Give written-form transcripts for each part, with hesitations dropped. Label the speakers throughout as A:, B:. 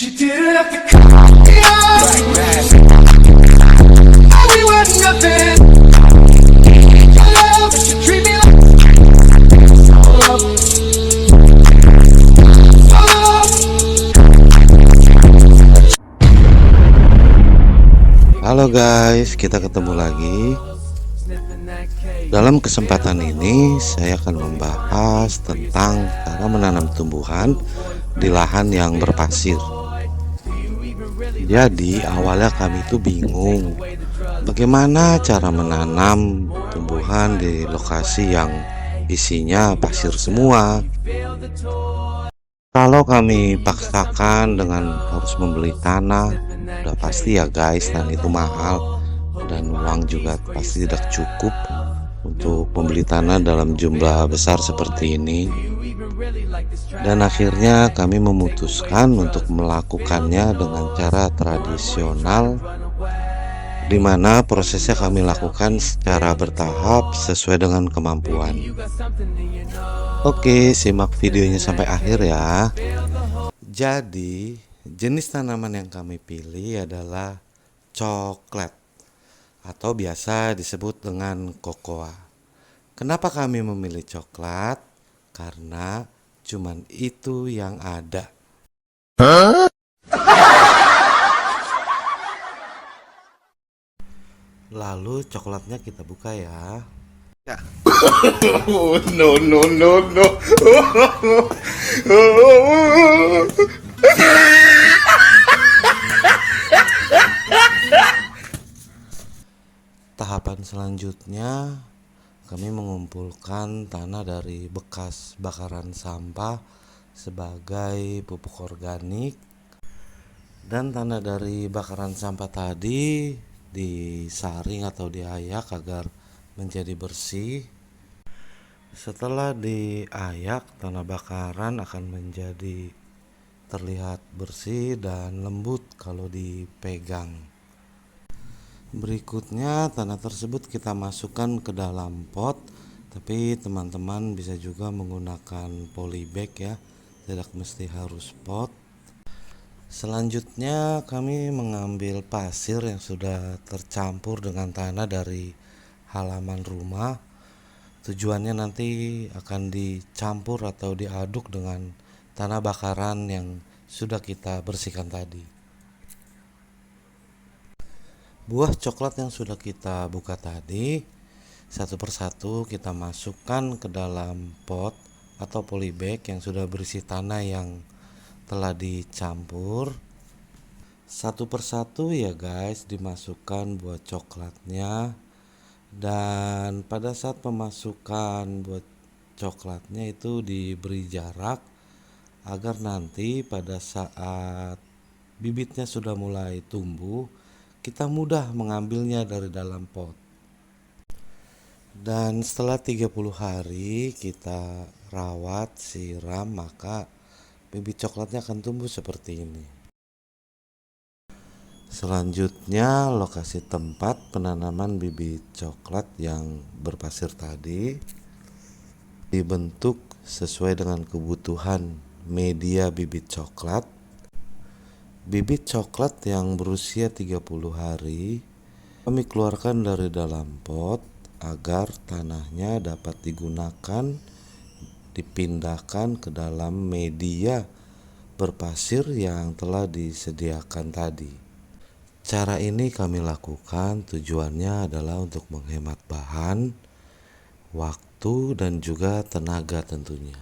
A: She didn't have to cut me off. We were nothing. I love her, she treat me like love.
B: Halo guys, kita ketemu lagi. Dalam kesempatan ini saya akan membahas tentang cara menanam tumbuhan di lahan yang berpasir. Jadi awalnya kami itu bingung bagaimana cara menanam tumbuhan di lokasi yang isinya pasir semua. Kalau kami paksakan dengan harus membeli tanah, udah pasti ya guys, dan itu mahal dan uang juga pasti tidak cukup untuk membeli tanah dalam jumlah besar seperti ini. Dan akhirnya kami memutuskan untuk melakukannya dengan cara tradisional, di mana prosesnya kami lakukan secara bertahap sesuai dengan kemampuan. Oke, simak videonya sampai akhir ya. Jadi jenis tanaman yang kami pilih adalah coklat atau biasa disebut dengan kokoa. Kenapa kami memilih coklat? Karena cuman itu yang ada. Lalu coklatnya kita buka ya.
C: Oh, no, no, no, no.
B: Tahapan selanjutnya kami mengumpulkan tanah dari bekas bakaran sampah sebagai pupuk organik, dan tanah dari bakaran sampah tadi disaring atau diayak agar menjadi bersih. Setelah diayak, tanah bakaran akan menjadi terlihat bersih dan lembut kalau dipegang. Berikutnya tanah tersebut kita masukkan ke dalam pot, tapi teman-teman bisa juga menggunakan polybag ya, tidak mesti harus pot. Selanjutnya kami mengambil pasir yang sudah tercampur dengan tanah dari halaman rumah. Tujuannya nanti akan dicampur atau diaduk dengan tanah bakaran yang sudah kita bersihkan tadi. Buah coklat yang sudah kita buka tadi, satu persatu kita masukkan ke dalam pot atau polybag yang sudah berisi tanah yang telah dicampur. Satu persatu ya guys, dimasukkan buah coklatnya. Dan pada saat pemasukan buah coklatnya itu diberi jarak agar nanti pada saat bibitnya sudah mulai tumbuh, kita mudah mengambilnya dari dalam pot. Dan setelah 30 hari kita rawat, siram, maka bibit coklatnya akan tumbuh seperti ini. Selanjutnya lokasi tempat penanaman bibit coklat yang berpasir tadi dibentuk sesuai dengan kebutuhan media bibit coklat. Bibit coklat yang berusia 30 hari kami keluarkan dari dalam pot agar tanahnya dapat digunakan, dipindahkan ke dalam media berpasir yang telah disediakan tadi. Cara ini kami lakukan tujuannya adalah untuk menghemat bahan, waktu, dan juga tenaga tentunya.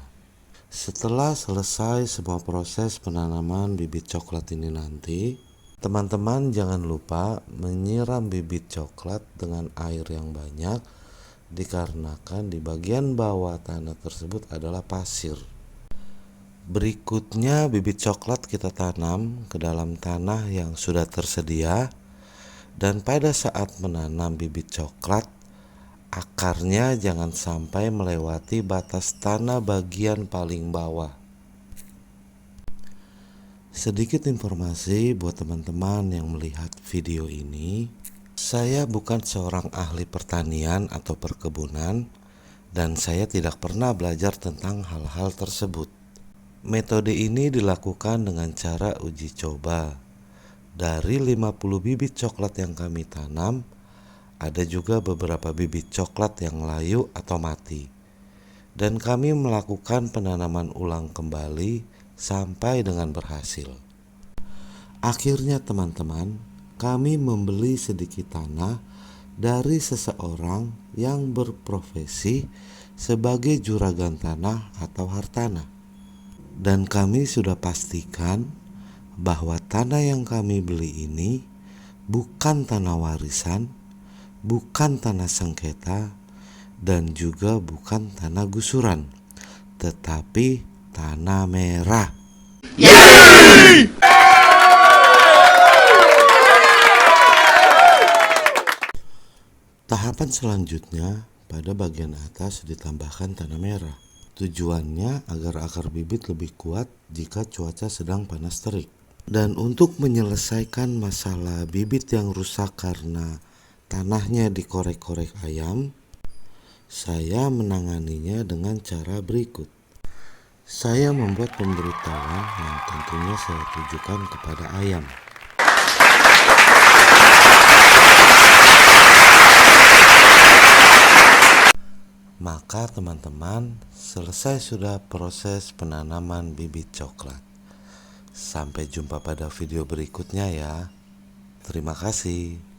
B: Setelah selesai semua proses penanaman bibit coklat ini nanti, teman-teman jangan lupa menyiram bibit coklat dengan air yang banyak, dikarenakan di bagian bawah tanah tersebut adalah pasir. Berikutnya bibit coklat kita tanam ke dalam tanah yang sudah tersedia, dan pada saat menanam bibit coklat, akarnya jangan sampai melewati batas tanah bagian paling bawah. Sedikit informasi buat teman-teman yang melihat video ini, saya bukan seorang ahli pertanian atau perkebunan, dan saya tidak pernah belajar tentang hal-hal tersebut. Metode ini dilakukan dengan cara uji coba. Dari 50 bibit coklat yang kami tanam, ada juga beberapa bibit coklat yang layu atau mati. Dan kami melakukan penanaman ulang kembali sampai dengan berhasil. Akhirnya teman-teman, kami membeli sedikit tanah dari seseorang yang berprofesi sebagai juragan tanah atau hartanah. Dan kami sudah pastikan bahwa tanah yang kami beli ini bukan tanah warisan, bukan tanah sengketa, dan juga bukan tanah gusuran, tetapi tanah merah. Tahapan selanjutnya, pada bagian atas ditambahkan tanah merah. Tujuannya agar akar bibit lebih kuat jika cuaca sedang panas terik. Dan untuk menyelesaikan masalah bibit yang rusak karena tanahnya dikorek-korek ayam, saya menanganinya dengan cara berikut. Saya membuat pemberitahuan yang tentunya saya tujukan kepada ayam. Maka teman-teman, selesai sudah proses penanaman bibit coklat. Sampai jumpa pada video berikutnya ya. Terima kasih.